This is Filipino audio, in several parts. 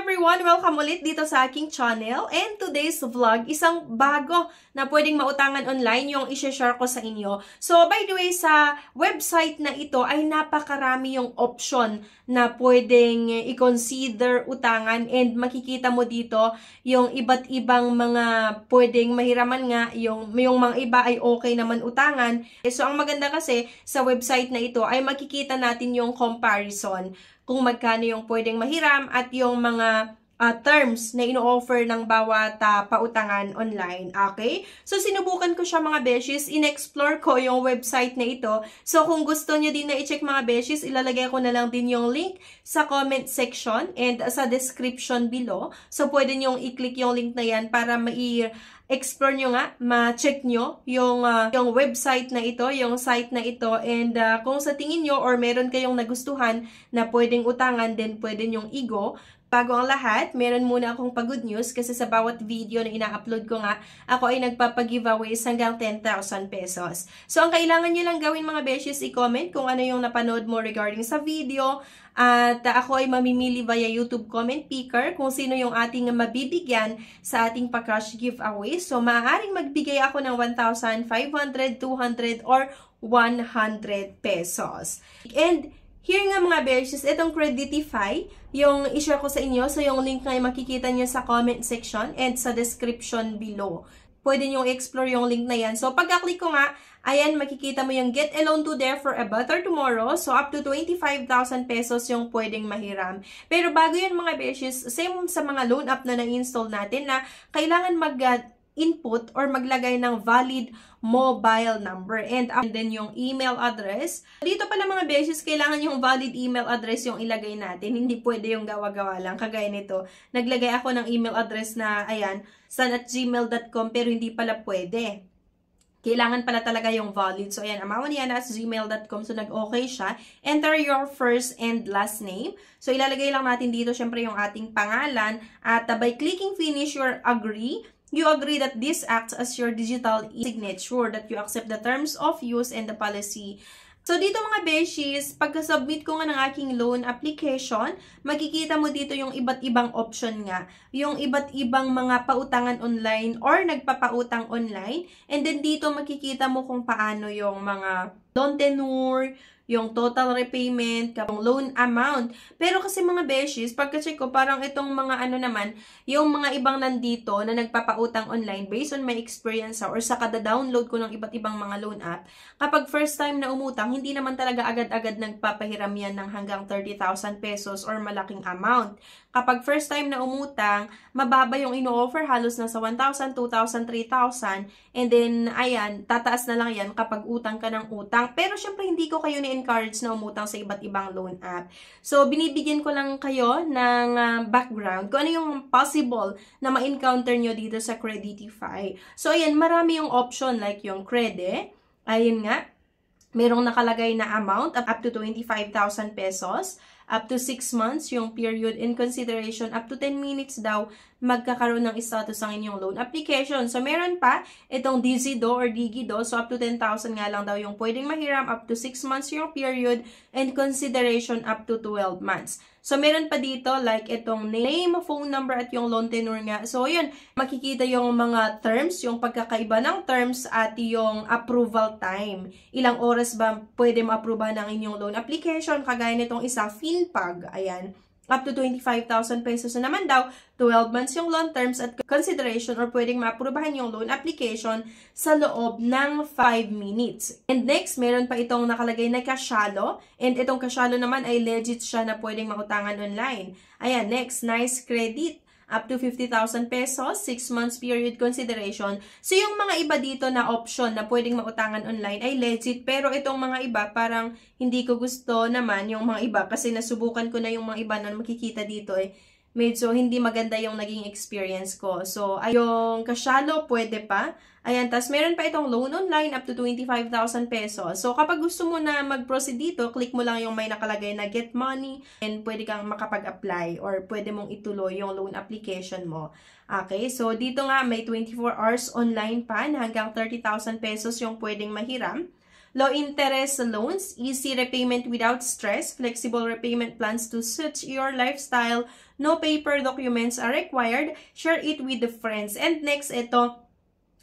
everyone! Welcome ulit dito sa aking channel. And today's vlog, isang bago na pwedeng mautangan online yung i-share ko sa inyo. So, by the way, sa website na ito ay napakarami yung option na pwedeng i-consider utangan. And makikita mo dito yung iba't ibang mga pwedeng mahiraman nga. Yung mga iba ay okay naman utangan. So, ang maganda kasi sa website na ito ay makikita natin yung comparison kung magkano yung pwedeng mahiram at yung mga terms na ino-offer ng bawat pautangan online. Okay? So, sinubukan ko siya mga beshies. In-explore ko yung website na ito. So, kung gusto nyo din na i-check mga beshies, ilalagay ko na lang din yung link sa comment section and sa description below. So, pwede nyo i-click yung link na yan para explore nyo nga, ma-check nyo yung website na ito, yung site na ito, and kung sa tingin nyo or meron kayong nagustuhan na pwedeng utangan, then pwede nyong i-go. Bago ang lahat, meron muna akong pa-good news kasi sa bawat video na ina-upload ko nga, ako ay nagpapag-giveaways hanggang 10,000 pesos. So, ang kailangan nyo lang gawin mga beshies, i-comment kung ano yung napanood mo regarding sa video. At ako ay mamimili via YouTube comment picker kung sino yung ating mabibigyan sa ating pa-crush giveaway. So, maaaring magbigay ako ng 1,500, 200, or 100 pesos. And here nga mga beshies, itong Creditify, yung i-share ko sa inyo. So, yung link na makikita nyo sa comment section and sa description below. Pwede nyo i-explore yung link na yan. So, pagka-click ko nga, ayan, makikita mo yung Get a Loan Today for a Better Tomorrow. So, up to 25,000 pesos yung pwedeng mahiram. Pero bago yan mga beshies, same sa mga loan app na na-install natin na kailangan mag-input or maglagay ng valid mobile number and then yung email address. Dito pala mga beshies, kailangan yung valid email address yung ilagay natin. Hindi pwede yung gawa-gawa lang. Kagaya nito, naglagay ako ng email address na, ayan, san@gmail.com pero hindi pala pwede. Kailangan pala talaga yung valid. So, ayan, amawaniana@gmail.com. So, nag-okay siya. Enter your first and last name. So, ilalagay lang natin dito, syempre, yung ating pangalan. At by clicking finish, you agree that this acts as your digital signature, that you accept the terms of use and the policy. So, dito mga beshies, pagka-submit ko nga ng aking loan application, makikita mo dito yung iba't ibang option nga. Yung iba't ibang mga pautangan online or nagpapautang online. And then dito makikita mo kung paano yung mga loan tenure, yung total repayment, yung loan amount. Pero kasi mga beshies, pagka-check ko, parang itong mga ano naman, yung mga ibang nandito na nagpapautang online, based on my experience or sa kada-download ko ng iba't ibang mga loan app, kapag first time na umutang, hindi naman talaga agad-agad nagpapahiram yan ng hanggang 30,000 pesos or malaking amount. Kapag first time na umutang, mababa yung ino-offer, halos na sa 1,000, 2,000, 3,000. And then, ayan, tataas na lang yan kapag utang ka ng utang. Pero syempre, hindi ko kayo ni-encourage na umutang sa iba't ibang loan app. So, binibigyan ko lang kayo ng background kung ano yung possible na ma-encounter nyo dito sa Creditify. So, ayan, marami yung option like yung Crede. Ayun nga, merong nakalagay na amount up to 25,000 pesos. Up to 6 months yung period in consideration, up to 10 minutes daw magkakaroon ng status ang inyong loan application. So, meron pa itong Digido or Digido. So, up to 10,000 nga lang daw yung pwedeng mahiram, up to 6 months yung period and consideration up to 12 months. So, meron pa dito like itong name, phone number at yung loan tenure nga. So, yun, makikita yung mga terms, yung pagkakaiba ng terms at yung approval time. Ilang oras ba pwede ma-approvehan ng inyong loan application? Kagaya nitong isa, Finpag, ayan. Up to 25,000 pesos na naman daw, 12 months yung loan terms at consideration or pwedeng ma-approvehan yung loan application sa loob ng 5 minutes. And next, meron pa itong nakalagay na Cashalo. And itong Cashalo naman ay legit siya na pwedeng mautangan online. Ayan, next, Nice Credit. Up to 50,000 pesos, 6 months period consideration. So, yung mga iba dito na option na pwedeng mautangan online ay legit. Pero itong mga iba, parang hindi ko gusto naman yung mga iba. Kasi nasubukan ko na yung mga iba na makikita dito medyo hindi maganda yung naging experience ko. So, yung Cashalo, pwede pa. Ayan, tas meron pa itong loan online up to 25,000 pesos. So, kapag gusto mo na mag-proceed dito, click mo lang yung may nakalagay na Get Money and pwede kang makapag-apply or pwede mong ituloy yung loan application mo. Okay, so dito nga may 24 hours online pa na hanggang 30,000 pesos yung pwedeng mahiram. Low interest loans, easy repayment without stress, flexible repayment plans to suit your lifestyle, no paper documents are required, share it with the friends. And next, ito,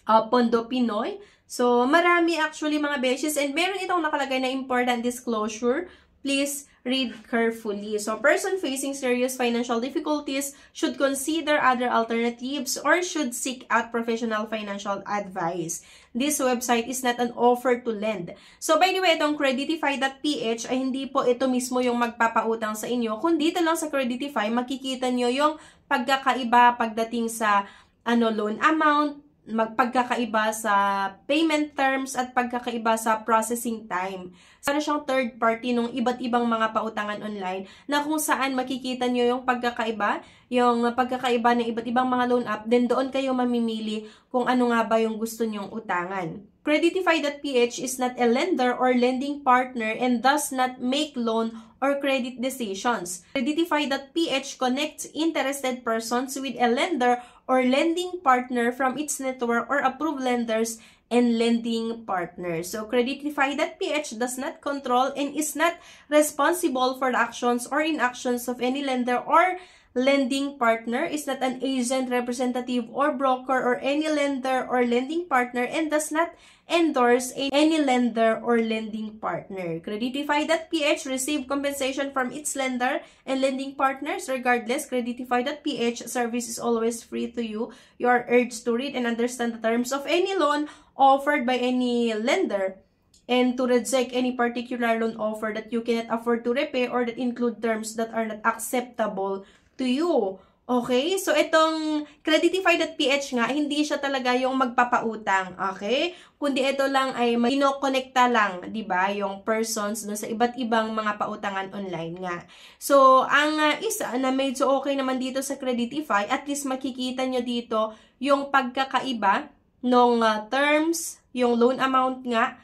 Pondo Pinoy. So, marami actually mga beshes, and meron itong nakalagay na important disclosure. Please read carefully. So, person facing serious financial difficulties should consider other alternatives or should seek out professional financial advice. This website is not an offer to lend. So, by the way, itong Creditify.ph ay hindi po ito mismo yung magpapautang sa inyo. Kung dito lang sa Creditify, makikita nyo yung pagkakaiba pagdating sa loan amount, pagkakaiba sa payment terms at pagkakaiba sa processing time. Para siyang third party nung iba't ibang mga pautangan online na kung saan makikita nyo yung pagkakaiba ng iba't ibang mga loan app, then doon kayo mamimili kung ano nga ba yung gusto nyong utangan. Creditify.ph is not a lender or lending partner and does not make loan or credit decisions. Creditify.ph connects interested persons with a lender or lending partner from its network or approved lenders and lending partners. So, Creditify.ph does not control and is not responsible for the actions or inactions of any lender or lending partner, is not an agent, representative, or broker or any lender or lending partner, and does not endorse any lender or lending partner. Creditify.ph receive compensation from its lender and lending partners. Regardless, Creditify.ph service is always free to you. You are urged to read and understand the terms of any loan offered by any lender and to reject any particular loan offer that you cannot afford to repay or that include terms that are not acceptable to you. Okay? So, itong Creditify.ph nga, hindi siya talaga yung magpapautang. Okay? Kundi ito lang ay ino-connecta lang, di ba, yung persons dun sa iba't ibang mga pautangan online nga. So, ang isa na medyo okay naman dito sa Creditify, at least makikita nyo dito yung pagkakaiba ng terms, yung loan amount nga,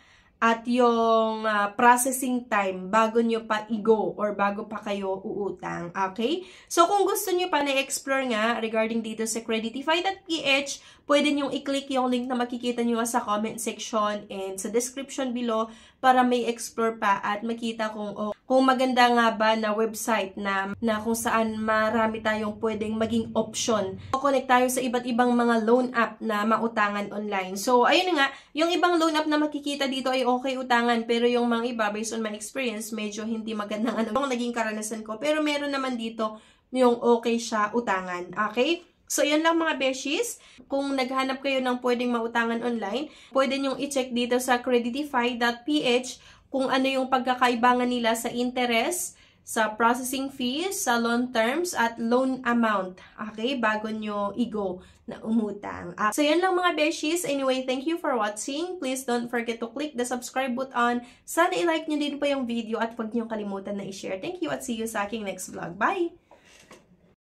at yung processing time bago nyo pa i-go or bago pa kayo uutang. Okay? So, kung gusto nyo pa na-explore nga regarding dito sa Creditify.ph, pwede nyo i-click yung link na makikita nyo sa comment section and sa description below para may explore pa at makita kung maganda nga ba na website na kung saan marami tayong pwedeng maging option. Connect tayo sa iba't ibang mga loan app na mautangan online. So, ayun nga, yung ibang loan app na makikita dito ay okay utangan, pero yung mga iba, based on my experience, medyo hindi magandang yung naging karanasan ko. Pero meron naman dito yung okay siya utangan. Okay? So, yun lang mga beshies. Kung naghanap kayo ng pwedeng mautangan online, pwede nyong i-check dito sa Creditify.ph kung ano yung pagkakaibangan nila sa interest, sa processing fees, sa loan terms, at loan amount. Okay? Bago nyo i-go na umutang. So, yun lang mga beshies. Anyway, thank you for watching. Please don't forget to click the subscribe button. Sana i-like nyo din po yung video at huwag nyo kalimutan na i-share. Thank you at see you sa aking next vlog. Bye!